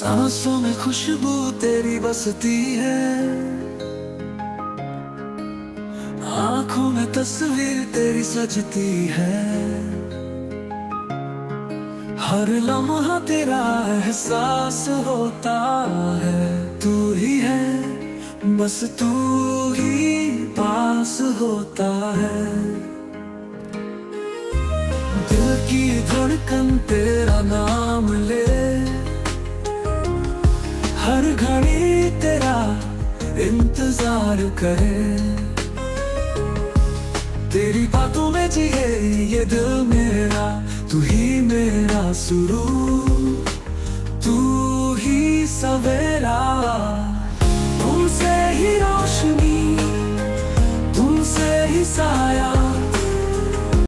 सांसों में खुशबू तेरी बसती है, आंखों में तस्वीर तेरी सजती है। हर लम्हा तेरा एहसास होता है, तू ही है, बस तू ही पास होता है। दिल की धड़कन तेरा नाम ले, हर घड़ी तेरा इंतजार करे। तेरी बातों में जिए ये दिल मेरा, तू ही मेरा शुरू, तू ही सवेरा। तुमसे ही रोशनी, तुमसे ही साया,